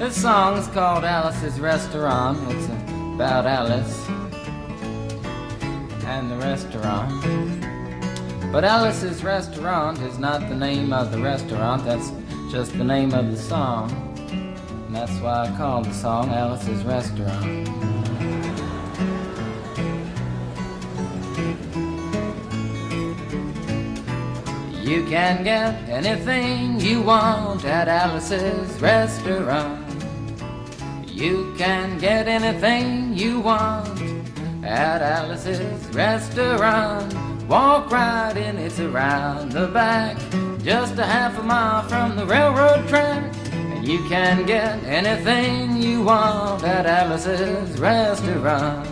This song's called Alice's Restaurant. It's about Alice and the restaurant. But Alice's Restaurant is not the name of the restaurant, that's just the name of the song. And that's why I called the song Alice's Restaurant. You can get anything you want at Alice's Restaurant. You can get anything you want at Alice's Restaurant. Walk right in, it's around the back, just a half a mile from the railroad track. And you can get anything you want at Alice's Restaurant.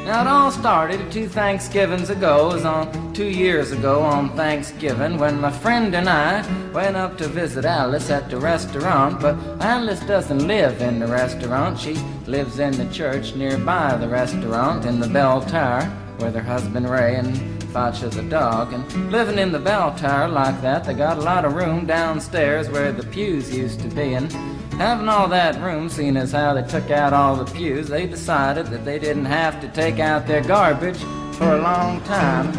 Now it all started 2 Thanksgivings ago. It was on 2 years ago on Thanksgiving when my friend and I went up to visit Alice at the restaurant. But Alice doesn't live in the restaurant. She lives in the church nearby the restaurant in the bell tower with her husband Ray and Facha the dog. And living in the bell tower like that, they got a lot of room downstairs where the pews used to be. And having all that room, seeing as how they took out all the pews, they decided that they didn't have to take out their garbage for a long time.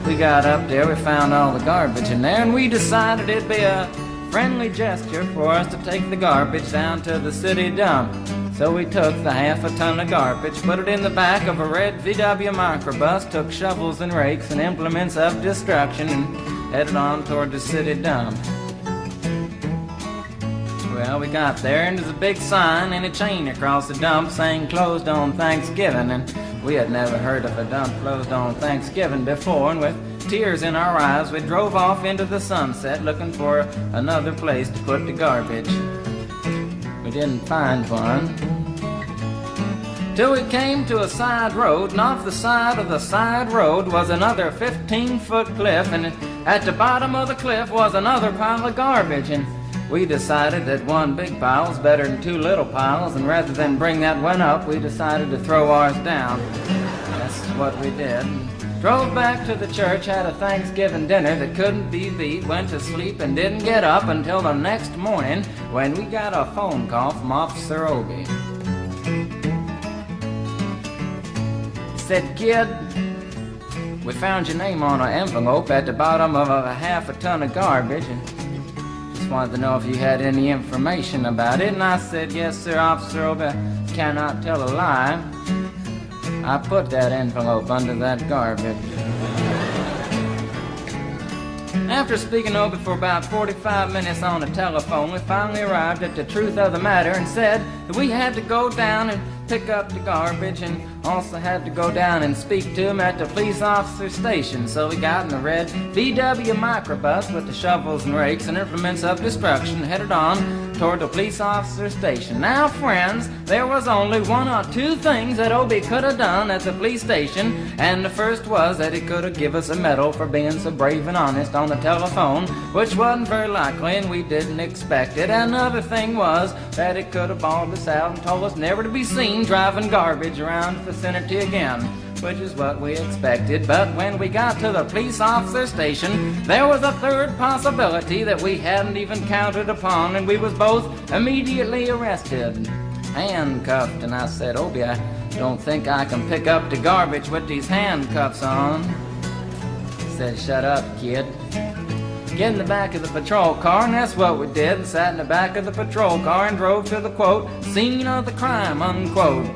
We got up there, we found all the garbage in there, and we decided it'd be a friendly gesture for us to take the garbage down to the city dump. So we took the half a ton of garbage, put it in the back of a red VW microbus, took shovels and rakes and implements of destruction, and headed on toward the city dump. Well, we got there, and there's a big sign and a chain across the dump saying closed on Thanksgiving, and we had never heard of a dump closed on Thanksgiving before, and with tears in our eyes we drove off into the sunset looking for another place to put the garbage. We didn't find one till we came to a side road, and off the side of the side road was another 15-foot cliff, and at the bottom of the cliff was another pile of garbage. And we decided that one big pile was better than 2 little piles, and rather than bring that one up, we decided to throw ours down. That's what we did. Drove back to the church, had a Thanksgiving dinner that couldn't be beat, went to sleep and didn't get up until the next morning when we got a phone call from Officer Obie. He said, "Kid, we found your name on an envelope at the bottom of a half a ton of garbage, and wanted to know if you had any information about it." And I said, "Yes, sir, Officer Obie, cannot tell a lie. I put that envelope under that garbage." After speaking to Obie for about 45 minutes on the telephone, we finally arrived at the truth of the matter and said that we had to go down and pick up the garbage, and also had to go down and speak to him at the police officer station. So we got in a red VW microbus with the shovels and rakes and implements of destruction, headed on toward the police officer station. Now, friends, there was only 1 or 2 things that Obie could have done at the police station, and the first was that he could have given us a medal for being so brave and honest on the telephone, which wasn't very likely, and we didn't expect it. Another thing was that he could have bawled us out and told us never to be seen driving garbage around the vicinity again, which is what we expected. But when we got to the police officer station, there was a third possibility that we hadn't even counted upon, and we was both immediately arrested, handcuffed. And I said, "Obie, I don't think I can pick up the garbage with these handcuffs on." He said, "Shut up, kid. Get in the back of the patrol car," and that's what we did. Sat in the back of the patrol car and drove to the, quote, scene of the crime, unquote.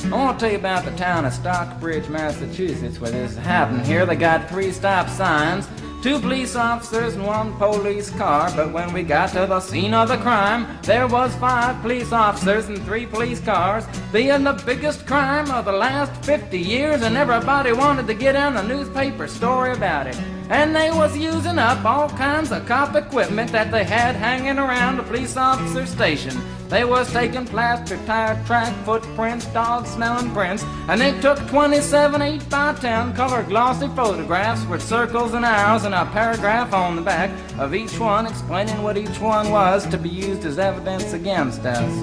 I want to tell you about the town of Stockbridge, Massachusetts, where this happened. Here they got 3 stop signs, 2 police officers and 1 police car. But when we got to the scene of the crime, there was 5 police officers and 3 police cars, being the biggest crime of the last 50 years, and everybody wanted to get in a newspaper story about it. And they was using up all kinds of cop equipment that they had hanging around the police officer station. They was taking plaster tire track footprints, dog-smelling prints, and they took 27 8x10 color glossy photographs with circles and arrows and a paragraph on the back of each one explaining what each one was to be used as evidence against us.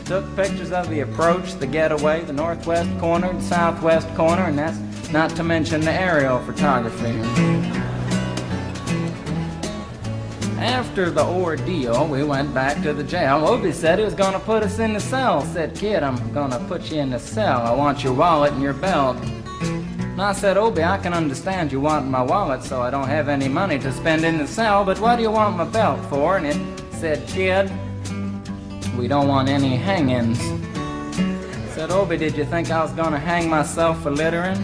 Took pictures of the approach, the getaway, the northwest corner, the southwest corner, and that's not to mention the aerial photography. After the ordeal, we went back to the jail. Obie said he was going to put us in the cell. Said, "Kid, I'm going to put you in the cell. I want your wallet and your belt." And I said, "Obie, I can understand you want my wallet so I don't have any money to spend in the cell, but what do you want my belt for?" And it said, "Kid, we don't want any hangings." I said, "Obie, did you think I was going to hang myself for littering?"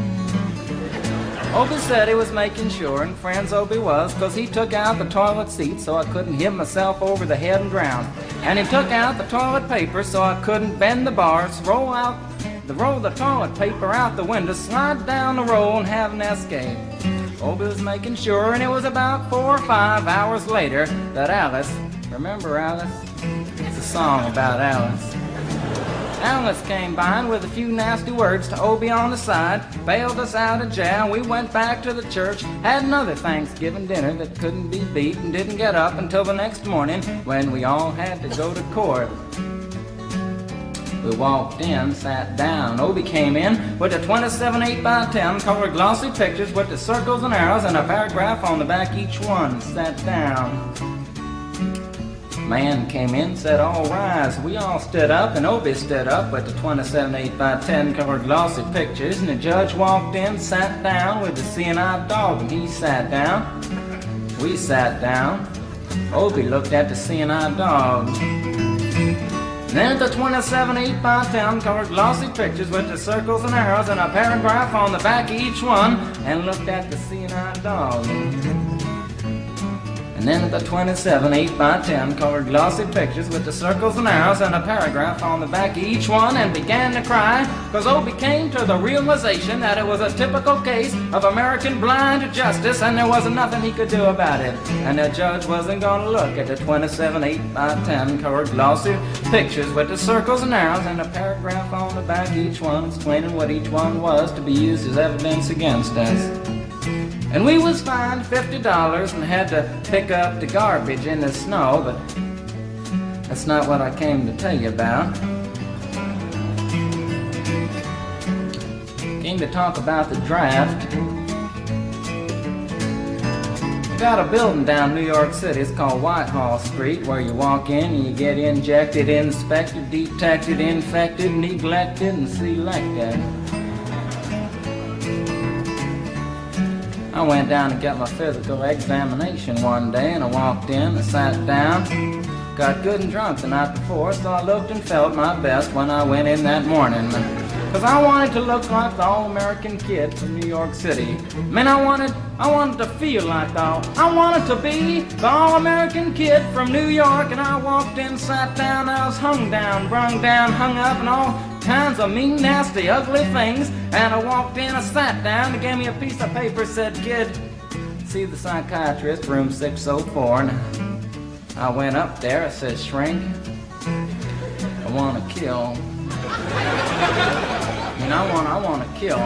Obie said he was making sure, and friends Obie was, 'cause he took out the toilet seat so I couldn't hit myself over the head and drown. And he took out the toilet paper so I couldn't bend the bars, roll the toilet paper out the window, slide down the roll and have an escape. Obie was making sure, and it was about 4 or 5 hours later that Alice, remember Alice? It's a song about Alice. Alice came by and with a few nasty words to Obie on the side, bailed us out of jail. We went back to the church, had another Thanksgiving dinner that couldn't be beat, and didn't get up until the next morning when we all had to go to court. We walked in, sat down. Obie came in with a 27 8x10 colored glossy pictures with the circles and arrows and a paragraph on the back each one. Sat down. Man came in, said, "All rise." We all stood up, and Obie stood up with the 27 8x10 colored glossy pictures, and the judge walked in, sat down with the seeing-eyed dog, and he sat down. We sat down. Obie looked at the seeing-eyed dog. And then the 27 8x10 colored glossy pictures with the circles and arrows and a paragraph on the back of each one, and looked at the seeing-eyed dog. And then the 27 8x10 colored glossy pictures with the circles and arrows and a paragraph on the back of each one, and began to cry, 'cause Obie came to the realization that it was a typical case of American blind justice, and there wasn't nothing he could do about it. And the judge wasn't going to look at the 27 8x10 colored glossy pictures with the circles and arrows and a paragraph on the back of each one, explaining what each one was to be used as evidence against us. And we was fined $50 and had to pick up the garbage in the snow, but that's not what I came to tell you about. Came to talk about the draft. We got a building down New York City. It's called Whitehall Street, where you walk in and you get injected, inspected, detected, infected, neglected, and selected. I went down to get my physical examination one day, and I walked in, I sat down, got good and drunk the night before, so I looked and felt my best when I went in that morning. 'Cause I wanted to look like the all-American kid from New York City. Man, I wanted to feel like I wanted to be the all-American kid from New York. And I walked in, sat down, I was hung down, brung down, hung up, and all kinds of mean, nasty, ugly things. And I walked in, I sat down, they gave me a piece of paper, said, "Kid, see the psychiatrist, room 604. And I went up there, I said, "Shrink, I want to kill. I mean, I want to kill.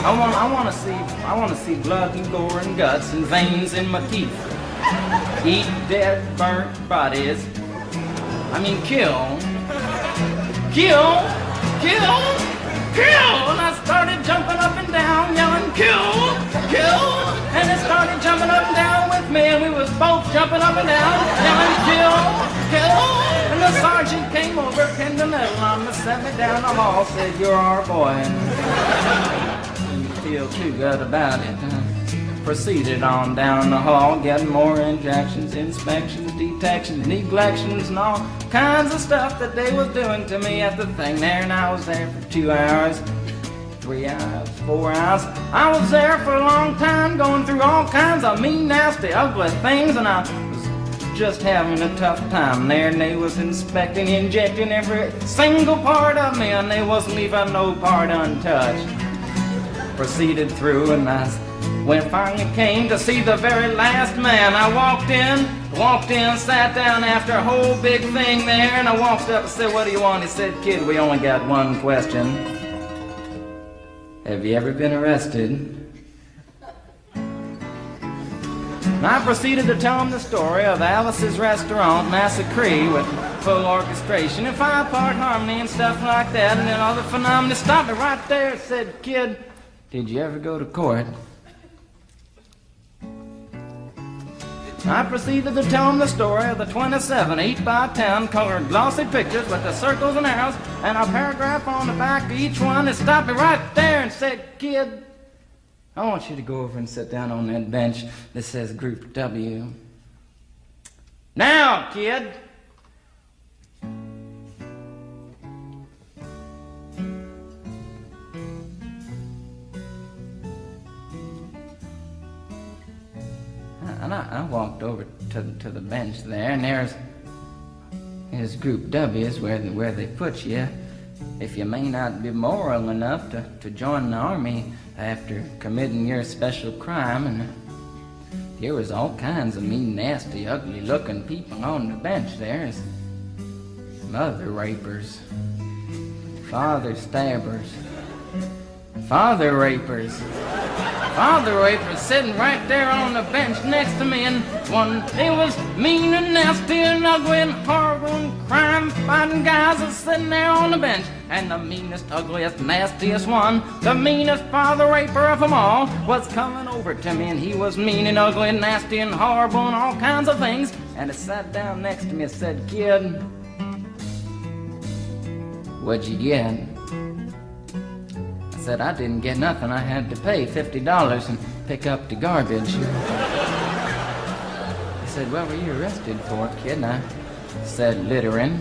I want to see blood and gore and guts and veins in my teeth. Eat dead, burnt bodies. I mean, kill. Kill! Kill! Kill!" And I started jumping up and down, yelling, "Kill! Kill!" And it started jumping up and down with me, and we was both jumping up and down, yelling, "Kill! Kill!" And the sergeant came over, pinned the medal on me, set me down the hall, said, "You're our boy." Didn't feel too good about it. Proceeded on down the hall, getting more injections, inspections, detections, neglections, and all kinds of stuff that they was doing to me at the thing there. And I was there for 2 hours, 3 hours, 4 hours. I was there for a long time, going through all kinds of mean, nasty, ugly things, and I was just having a tough time there. And they was inspecting, injecting every single part of me, and they wasn't leaving no part untouched. Proceeded through, and when I finally came to see the very last man, I walked in, sat down after a whole big thing there, and I walked up and said, "What do you want?" He said, "Kid, we only got one question. Have you ever been arrested?" And I proceeded to tell him the story of Alice's Restaurant Massacre with full orchestration and 5-part harmony and stuff like that, and then all the phenomena. Stopped me right there and said, "Kid, did you ever go to court?" I proceeded to tell him the story of the 27 8x10 colored glossy pictures with the circles and arrows and a paragraph on the back of each one. It stopped me right there and said, "Kid, I want you to go over and sit down on that bench that says Group W. Now, kid." And I walked over to the bench there, and there's Group W is where they put you if you may not be moral enough to join the army after committing your special crime. And there was all kinds of mean, nasty, ugly-looking people on the bench there. There's mother rapers, father stabbers, father rapers sitting right there on the bench next to me, and one, it was mean and nasty and ugly and horrible and crime-fighting guys are sitting there on the bench. And the meanest, ugliest, nastiest one, the meanest father raper of them all, was coming over to me, and he was mean and ugly and nasty and horrible and all kinds of things. And he sat down next to me and said, "Kid, what'd you get?" I said, "I didn't get nothing. I had to pay $50 and pick up the garbage." He said, "What were you arrested for, kid?" And I said, "Littering."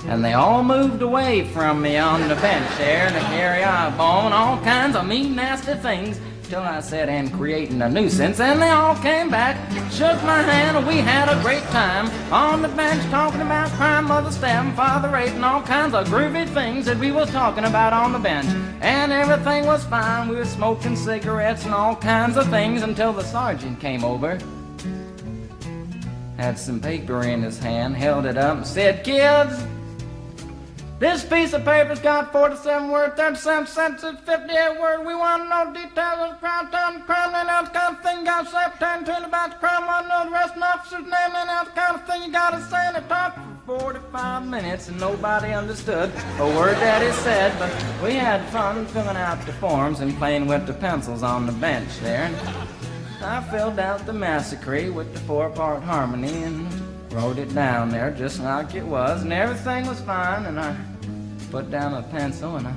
And they all moved away from me on the bench there, and the hairy eyeball and all kinds of mean, nasty things, till I said, "And creating a nuisance," and they all came back, shook my hand, and we had a great time on the bench talking about crime, mother stabbing, father raping, all kinds of groovy things that we was talking about on the bench. And everything was fine. We were smoking cigarettes and all kinds of things until the sergeant came over, had some paper in his hand, held it up and said, "Kids, this piece of paper's got 47 words, 37 sentences, 58 words. We want to know details of the crime, time, the crime, and that kind of thing. Got to say, pretend to about the crime, want to know the rest of the officer's name, and that kind of thing you got to say." And it talked for 45 minutes, and nobody understood a word that he said, but we had fun filling out the forms and playing with the pencils on the bench there. And I filled out the massacre with the 4-part harmony and wrote it down there just like it was, and everything was fine. And I put down a pencil and I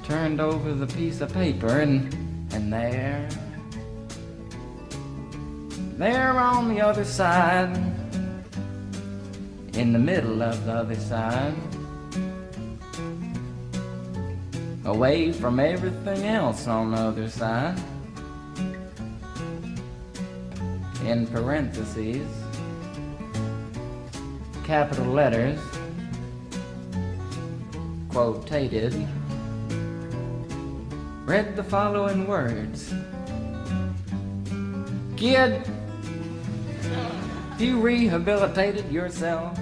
turned over the piece of paper, and there on the other side, in the middle of the other side, away from everything else on the other side, in parentheses, capital letters, quotated, read the following words: "Kid, you rehabilitated yourself."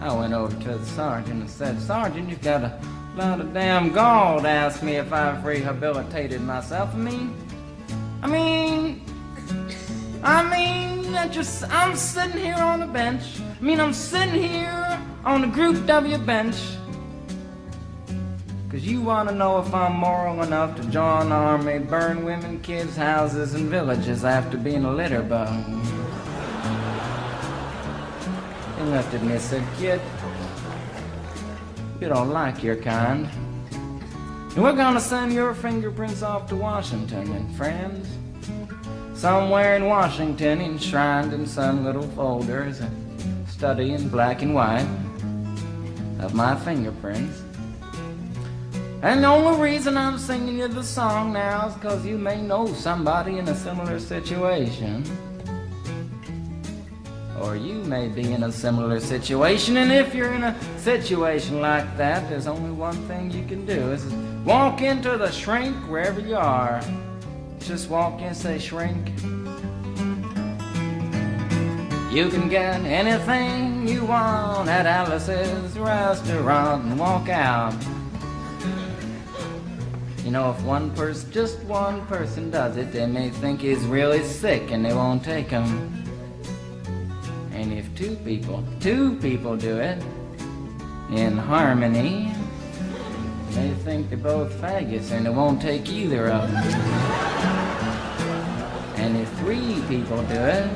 I went over to the sergeant and said, "Sergeant, you've got a lot of damn gall to ask me if I've rehabilitated myself. I'm sitting here on the bench. I'm sitting here on the Group W bench because you want to know if I'm moral enough to join the army, burn women, kids' houses, and villages after being a litter bug." He looked at me and said, "Kid, you don't like your kind. And we're going to send your fingerprints off to Washington, and friends, somewhere in Washington, enshrined in some little folder, is a study in black and white of my fingerprints. And the only reason I'm singing you the song now is because you may know somebody in a similar situation. Or you may be in a similar situation, and if you're in a situation like that, there's only one thing you can do, is walk into the shrink wherever you are. Just walk in and say, 'Shrink, you can get anything you want at Alice's restaurant,' and walk out. You know, if just one person does it, they may think he's really sick and they won't take him. And if two people do it in harmony, they think they're both faggots and they won't take either of them. And if 3 people do it.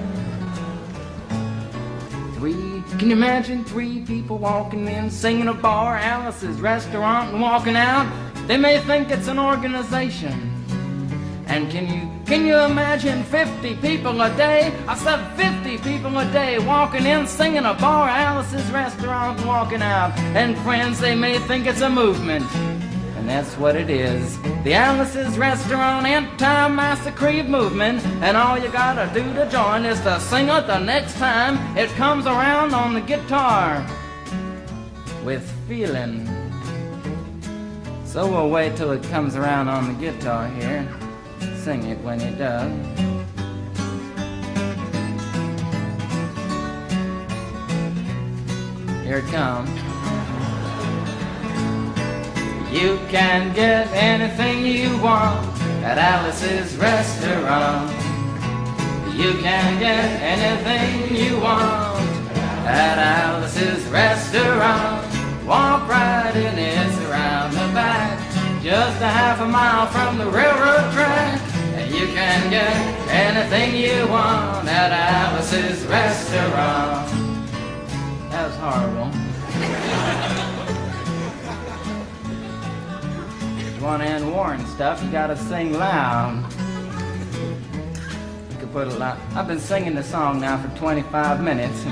3, can you imagine 3 people walking in, singing a bar, Alice's restaurant, and walking out? They may think it's an organization. And can you imagine 50 people a day? I said 50 people a day walking in, singing a bar, Alice's restaurant, and walking out. And friends, they may think it's a movement. And that's what it is. The Alice's Restaurant Anti-Massacre movement. And all you gotta do to join is to sing it the next time it comes around on the guitar. With feeling. So we'll wait till it comes around on the guitar here. Sing it when it does. Here it comes. You can get anything you want at Alice's Restaurant. You can get anything you want at Alice's Restaurant. Walk right in, it's around the back, just a half a mile from the railroad track. And you can get anything you want at Alice's Restaurant. That was horrible. If you want to end war and stuff, you gotta sing loud. You could put a lot. I've been singing the song now for 25 minutes.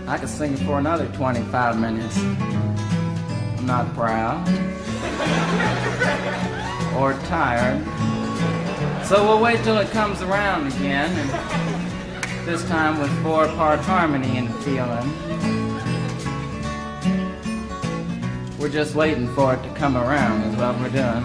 I could sing it for another 25 minutes. I'm not proud. Or tired. So we'll wait till it comes around again, and this time with 4-part harmony and feeling. We're just waiting for it to come around is what we're doing.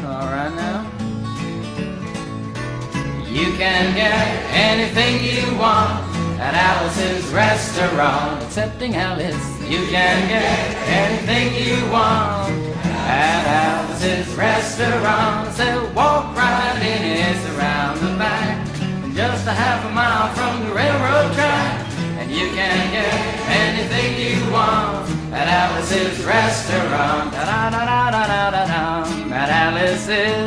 All right now. You can get anything you want at Alice's Restaurant. Excepting Alice. You can get anything you want at Alice's Restaurant. So walk right in, it's around the back, just a half a mile from the railroad track. And you can get anything you want at Alice's Restaurant. Da da da da da da da. At Alice's